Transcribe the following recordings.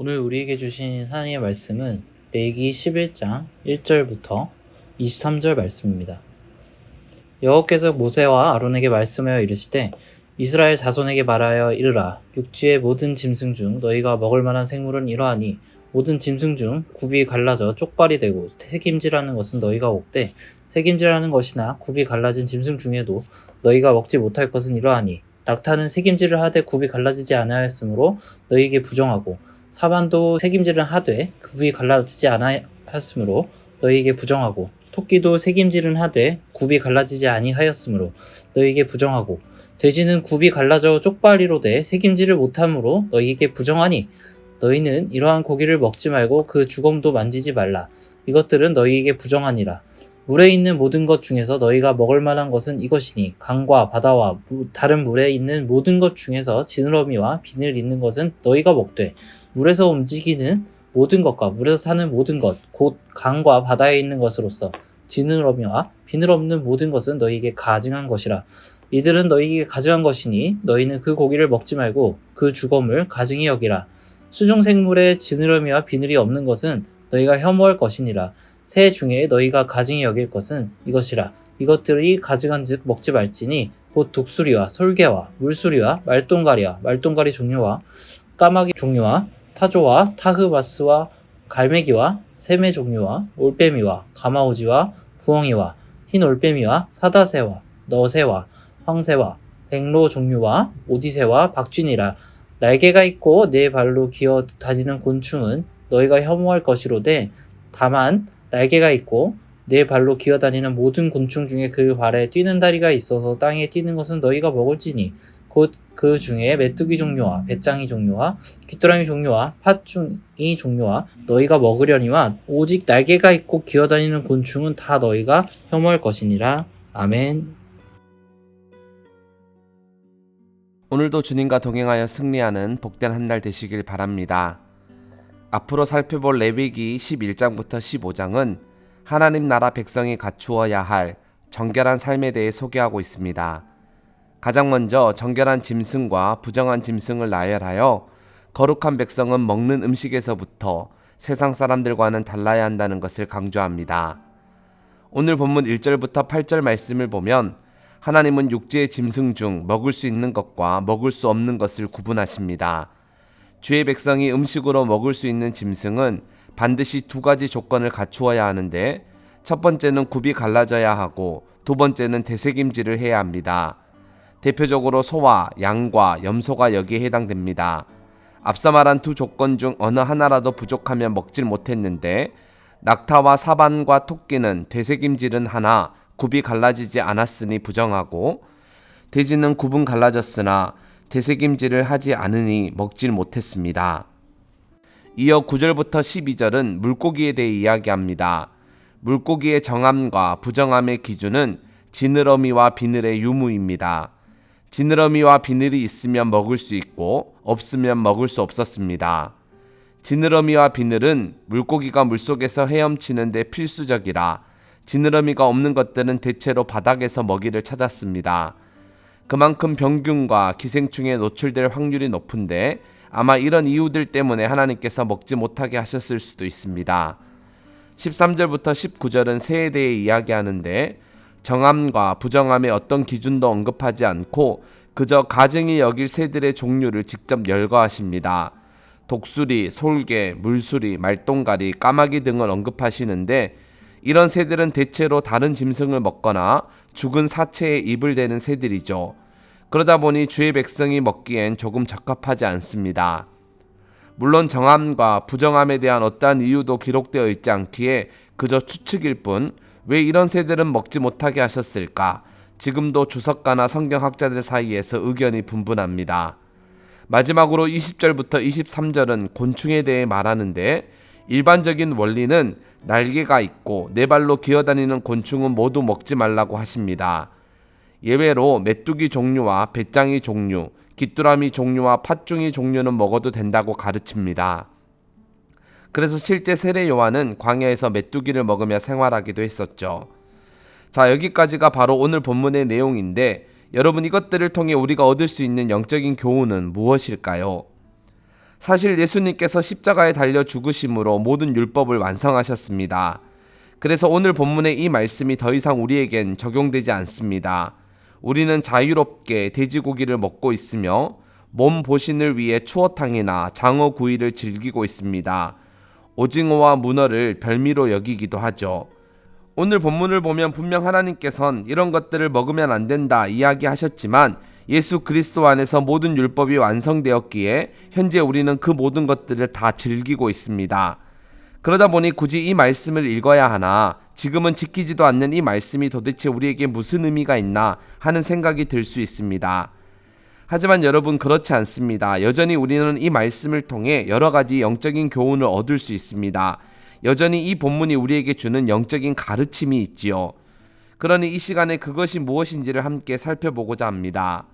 오늘 우리에게 주신 하나님의 말씀은 레위기 11장 1절부터 23절 말씀입니다. 여호와께서 모세와 아론에게 말씀하여 이르시되 이스라엘 자손에게 말하여 이르라. 육지의 모든 짐승 중 너희가 먹을 만한 생물은 이러하니 모든 짐승 중 굽이 갈라져 쪽발이 되고 새김질하는 것은 너희가 먹되 새김질하는 것이나 굽이 갈라진 짐승 중에도 너희가 먹지 못할 것은 이러하니 낙타는 새김질을 하되 굽이 갈라지지 아니하였으므로 너희에게 부정하고 사반도 새김질은 하되 굽이 갈라지지 아니하였으므로 너희에게 부정하고 토끼도 새김질은 하되 굽이 갈라지지 아니하였으므로 너희에게 부정하고 돼지는 굽이 갈라져 쪽발이로 돼 새김질을 못함으로 너희에게 부정하니 너희는 이러한 고기를 먹지 말고 그 주검도 만지지 말라. 이것들은 너희에게 부정하니라. 물에 있는 모든 것 중에서 너희가 먹을 만한 것은 이것이니 강과 바다와 다른 물에 있는 모든 것 중에서 지느러미와 비늘 있는 것은 너희가 먹되 물에서 움직이는 모든 것과 물에서 사는 모든 것 곧 강과 바다에 있는 것으로서 지느러미와 비늘 없는 모든 것은 너희에게 가증한 것이라. 이들은 너희에게 가증한 것이니 너희는 그 고기를 먹지 말고 그 주검을 가증히 여기라. 수중생물에 지느러미와 비늘이 없는 것은 너희가 혐오할 것이니라. 새 중에 너희가 가증히 여길 것은 이것이라. 이것들이 가증한즉 먹지 말지니 곧 독수리와 솔개와 물수리와 말똥가리와 말똥가리 종류와 까마귀 종류와 타조와 타흐마스와 갈매기와 새매 종류와 올빼미와 가마오지와 부엉이와 흰 올빼미와 사다새와 너새와 황새와 백로 종류와 오디새와 박쥐니라. 날개가 있고 네 발로 기어 다니는 곤충은 너희가 혐오할 것이로되 다만 날개가 있고 네 발로 기어 다니는 모든 곤충 중에 그 발에 뛰는 다리가 있어서 땅에 뛰는 것은 너희가 먹을지니 곧 그 중에 메뚜기 종류와 배짱이 종류와 귀뚜라미 종류와 팥중이 종류와 너희가 먹으려니와 오직 날개가 있고 기어 다니는 곤충은 다 너희가 혐오할 것이니라. 아멘. 오늘도 주님과 동행하여 승리하는 복된 한 날 되시길 바랍니다. 앞으로 살펴볼 레위기 11장부터 15장은 하나님 나라 백성이 갖추어야 할 정결한 삶에 대해 소개하고 있습니다. 가장 먼저 정결한 짐승과 부정한 짐승을 나열하여 거룩한 백성은 먹는 음식에서부터 세상 사람들과는 달라야 한다는 것을 강조합니다. 오늘 본문 1절부터 8절 말씀을 보면 하나님은 육지의 짐승 중 먹을 수 있는 것과 먹을 수 없는 것을 구분하십니다. 주의 백성이 음식으로 먹을 수 있는 짐승은 반드시 두 가지 조건을 갖추어야 하는데 첫 번째는 굽이 갈라져야 하고 두 번째는 되새김질을 해야 합니다. 대표적으로 소와 양과 염소가 여기에 해당됩니다. 앞서 말한 두 조건 중 어느 하나라도 부족하면 먹질 못했는데 낙타와 사반과 토끼는 되새김질은 하나 굽이 갈라지지 않았으니 부정하고 돼지는 굽은 갈라졌으나 되새김질을 하지 않으니 먹질 못했습니다. 이어 9절부터 12절은 물고기에 대해 이야기합니다. 물고기의 정함과 부정함의 기준은 지느러미와 비늘의 유무입니다. 지느러미와 비늘이 있으면 먹을 수 있고 없으면 먹을 수 없었습니다. 지느러미와 비늘은 물고기가 물속에서 헤엄치는 데 필수적이라 지느러미가 없는 것들은 대체로 바닥에서 먹이를 찾았습니다. 그만큼 병균과 기생충에 노출될 확률이 높은데 아마 이런 이유들 때문에 하나님께서 먹지 못하게 하셨을 수도 있습니다. 13절부터 19절은 새에 대해 이야기하는데 정함과 부정함의 어떤 기준도 언급하지 않고 그저 가증히 여길 새들의 종류를 직접 열거하십니다. 독수리, 솔개, 물수리, 말똥가리, 까마귀 등을 언급하시는데 이런 새들은 대체로 다른 짐승을 먹거나 죽은 사체에 입을 대는 새들이죠. 그러다 보니 주의 백성이 먹기엔 조금 적합하지 않습니다. 물론 정함과 부정함에 대한 어떠한 이유도 기록되어 있지 않기에 그저 추측일 뿐 왜 이런 새들은 먹지 못하게 하셨을까? 지금도 주석가나 성경학자들 사이에서 의견이 분분합니다. 마지막으로 20절부터 23절은 곤충에 대해 말하는데 일반적인 원리는 날개가 있고 네 발로 기어다니는 곤충은 모두 먹지 말라고 하십니다. 예외로 메뚜기 종류와 배짱이 종류, 귀뚜라미 종류와 팥중이 종류는 먹어도 된다고 가르칩니다. 그래서 실제 세례 요한은 광야에서 메뚜기를 먹으며 생활하기도 했었죠. 자, 여기까지가 바로 오늘 본문의 내용인데 여러분 이것들을 통해 우리가 얻을 수 있는 영적인 교훈은 무엇일까요? 사실 예수님께서 십자가에 달려 죽으심으로 모든 율법을 완성하셨습니다. 그래서 오늘 본문의 이 말씀이 더 이상 우리에겐 적용되지 않습니다. 우리는 자유롭게 돼지고기를 먹고 있으며 몸 보신을 위해 추어탕이나 장어구이를 즐기고 있습니다. 오징어와 문어를 별미로 여기기도 하죠. 오늘 본문을 보면 분명 하나님께서는 이런 것들을 먹으면 안 된다 이야기하셨지만 예수 그리스도 안에서 모든 율법이 완성되었기에 현재 우리는 그 모든 것들을 다 즐기고 있습니다. 그러다 보니 굳이 이 말씀을 읽어야 하나, 지금은 지키지도 않는 이 말씀이 도대체 우리에게 무슨 의미가 있나 하는 생각이 들 수 있습니다. 하지만 여러분, 그렇지 않습니다. 여전히 우리는 이 말씀을 통해 여러 가지 영적인 교훈을 얻을 수 있습니다. 여전히 이 본문이 우리에게 주는 영적인 가르침이 있지요. 그러니 이 시간에 그것이 무엇인지를 함께 살펴보고자 합니다.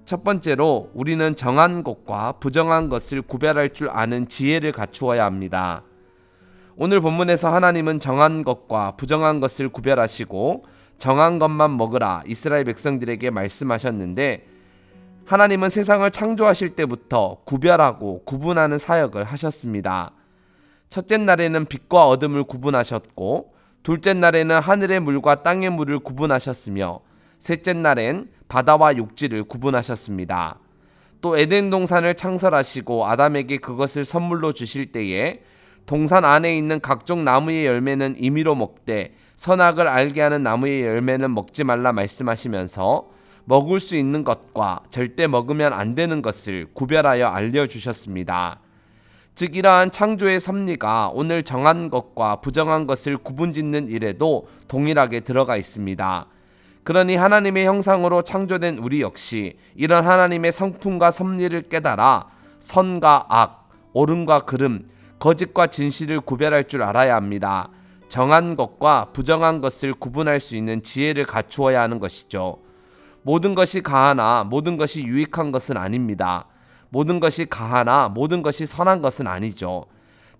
첫 번째로 우리는 정한 것과 부정한 것을 구별할 줄 아는 지혜를 갖추어야 합니다. 오늘 본문에서 하나님은 정한 것과 부정한 것을 구별하시고 정한 것만 먹으라 이스라엘 백성들에게 말씀하셨는데, 하나님은 세상을 창조하실 때부터 구별하고 구분하는 사역을 하셨습니다. 첫째 날에는 빛과 어둠을 구분하셨고, 둘째 날에는 하늘의 물과 땅의 물을 구분하셨으며, 셋째 날엔 바다와 육지를 구분하셨습니다. 또 에덴 동산을 창설하시고 아담에게 그것을 선물로 주실 때에 동산 안에 있는 각종 나무의 열매는 임의로 먹되 선악을 알게 하는 나무의 열매는 먹지 말라 말씀하시면서 먹을 수 있는 것과 절대 먹으면 안 되는 것을 구별하여 알려주셨습니다. 즉 이러한 창조의 섭리가 오늘 정한 것과 부정한 것을 구분짓는 일에도 동일하게 들어가 있습니다. 그러니 하나님의 형상으로 창조된 우리 역시 이런 하나님의 성품과 섭리를 깨달아 선과 악, 옳음과 그름, 거짓과 진실을 구별할 줄 알아야 합니다. 정한 것과 부정한 것을 구분할 수 있는 지혜를 갖추어야 하는 것이죠. 모든 것이 가하나 모든 것이 유익한 것은 아닙니다. 모든 것이 가하나 모든 것이 선한 것은 아니죠.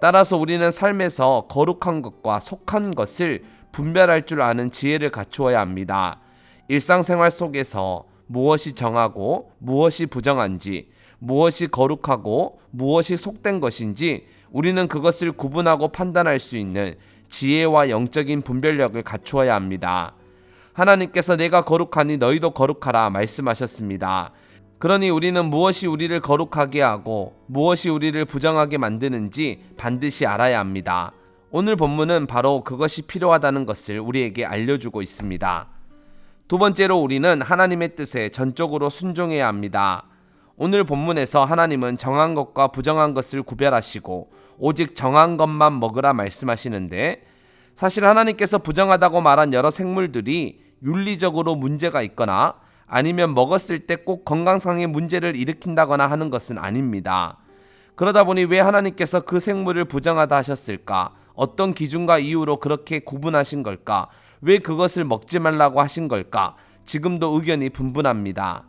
따라서 우리는 삶에서 거룩한 것과 속한 것을 분별할 줄 아는 지혜를 갖추어야 합니다. 일상생활 속에서 무엇이 정하고 무엇이 부정한지, 무엇이 거룩하고 무엇이 속된 것인지 우리는 그것을 구분하고 판단할 수 있는 지혜와 영적인 분별력을 갖추어야 합니다. 하나님께서 내가 거룩하니 너희도 거룩하라 말씀하셨습니다. 그러니 우리는 무엇이 우리를 거룩하게 하고 무엇이 우리를 부정하게 만드는지 반드시 알아야 합니다. 오늘 본문은 바로 그것이 필요하다는 것을 우리에게 알려주고 있습니다. 두 번째로 우리는 하나님의 뜻에 전적으로 순종해야 합니다. 오늘 본문에서 하나님은 정한 것과 부정한 것을 구별하시고 오직 정한 것만 먹으라 말씀하시는데, 사실 하나님께서 부정하다고 말한 여러 생물들이 윤리적으로 문제가 있거나 아니면 먹었을 때 꼭 건강상의 문제를 일으킨다거나 하는 것은 아닙니다. 그러다 보니 왜 하나님께서 그 생물을 부정하다 하셨을까? 어떤 기준과 이유로 그렇게 구분하신 걸까? 왜 그것을 먹지 말라고 하신 걸까? 지금도 의견이 분분합니다.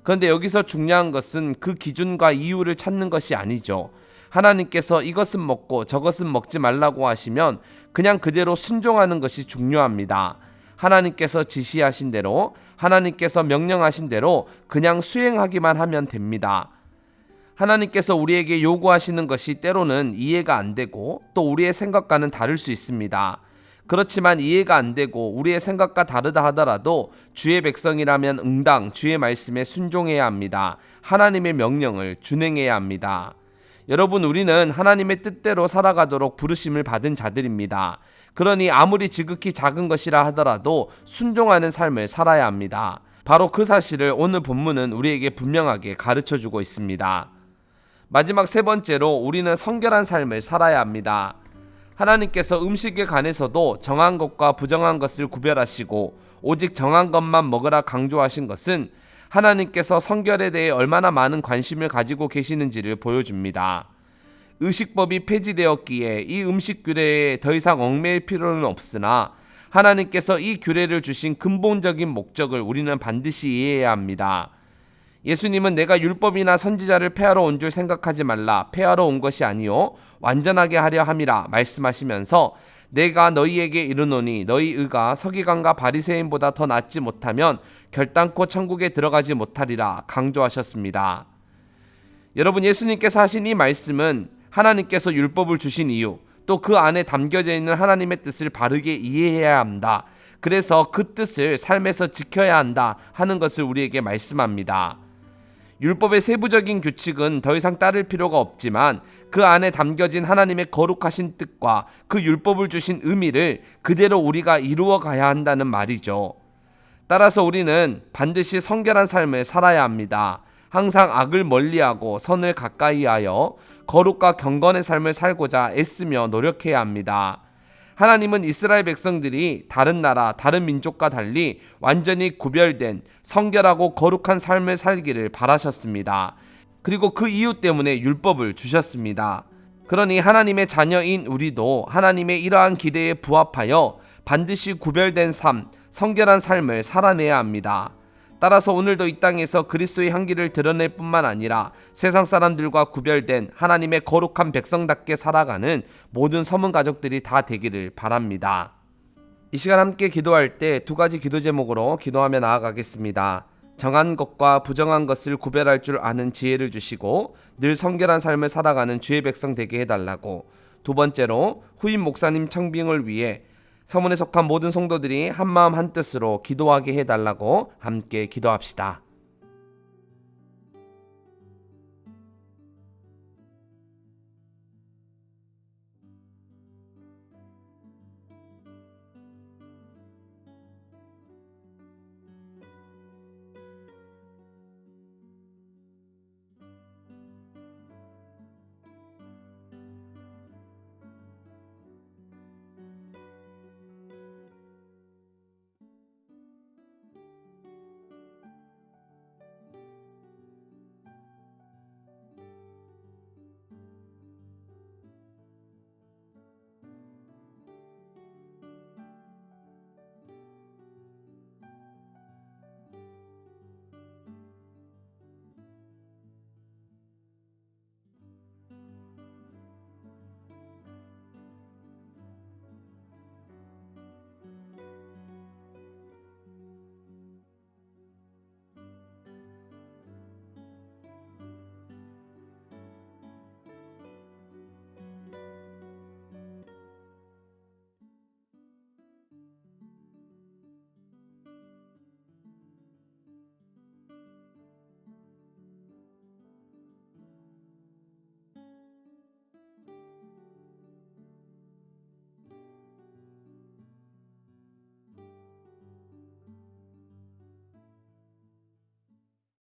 그런데 여기서 중요한 것은 그 기준과 이유를 찾는 것이 아니죠. 하나님께서 이것은 먹고 저것은 먹지 말라고 하시면 그냥 그대로 순종하는 것이 중요합니다. 하나님께서 지시하신 대로, 하나님께서 명령하신 대로 그냥 수행하기만 하면 됩니다. 하나님께서 우리에게 요구하시는 것이 때로는 이해가 안 되고 또 우리의 생각과는 다를 수 있습니다. 그렇지만 이해가 안 되고 우리의 생각과 다르다 하더라도 주의 백성이라면 응당 주의 말씀에 순종해야 합니다. 하나님의 명령을 준행해야 합니다. 여러분, 우리는 하나님의 뜻대로 살아가도록 부르심을 받은 자들입니다. 그러니 아무리 지극히 작은 것이라 하더라도 순종하는 삶을 살아야 합니다. 바로 그 사실을 오늘 본문은 우리에게 분명하게 가르쳐주고 있습니다. 마지막 세 번째로 우리는 성결한 삶을 살아야 합니다. 하나님께서 음식에 관해서도 정한 것과 부정한 것을 구별하시고 오직 정한 것만 먹으라 강조하신 것은 하나님께서 성결에 대해 얼마나 많은 관심을 가지고 계시는지를 보여줍니다. 의식법이 폐지되었기에 이 음식 규례에 더 이상 얽매일 필요는 없으나 하나님께서 이 규례를 주신 근본적인 목적을 우리는 반드시 이해해야 합니다. 예수님은 내가 율법이나 선지자를 폐하러 온 줄 생각하지 말라, 폐하러 온 것이 아니요 완전하게 하려 함이라 말씀하시면서 내가 너희에게 이르노니 너희 의가 서기관과 바리새인보다 더 낫지 못하면 결단코 천국에 들어가지 못하리라 강조하셨습니다. 여러분, 예수님께서 하신 이 말씀은 하나님께서 율법을 주신 이유, 또 그 안에 담겨져 있는 하나님의 뜻을 바르게 이해해야 한다. 그래서 그 뜻을 삶에서 지켜야 한다 하는 것을 우리에게 말씀합니다. 율법의 세부적인 규칙은 더 이상 따를 필요가 없지만 그 안에 담겨진 하나님의 거룩하신 뜻과 그 율법을 주신 의미를 그대로 우리가 이루어 가야 한다는 말이죠. 따라서 우리는 반드시 성결한 삶을 살아야 합니다. 항상 악을 멀리하고 선을 가까이하여 거룩과 경건의 삶을 살고자 애쓰며 노력해야 합니다. 하나님은 이스라엘 백성들이 다른 나라, 다른 민족과 달리 완전히 구별된 성결하고 거룩한 삶을 살기를 바라셨습니다. 그리고 그 이유 때문에 율법을 주셨습니다. 그러니 하나님의 자녀인 우리도 하나님의 이러한 기대에 부합하여 반드시 구별된 삶, 성결한 삶을 살아내야 합니다. 따라서 오늘도 이 땅에서 그리스도의 향기를 드러낼 뿐만 아니라 세상 사람들과 구별된 하나님의 거룩한 백성답게 살아가는 모든 서문 가족들이 다 되기를 바랍니다. 이 시간 함께 기도할 때 두 가지 기도 제목으로 기도하며 나아가겠습니다. 정한 것과 부정한 것을 구별할 줄 아는 지혜를 주시고 늘 성결한 삶을 살아가는 주의 백성 되게 해달라고, 두 번째로 후임 목사님 청빙을 위해 서문에 속한 모든 성도들이 한마음 한뜻으로 기도하게 해달라고 함께 기도합시다.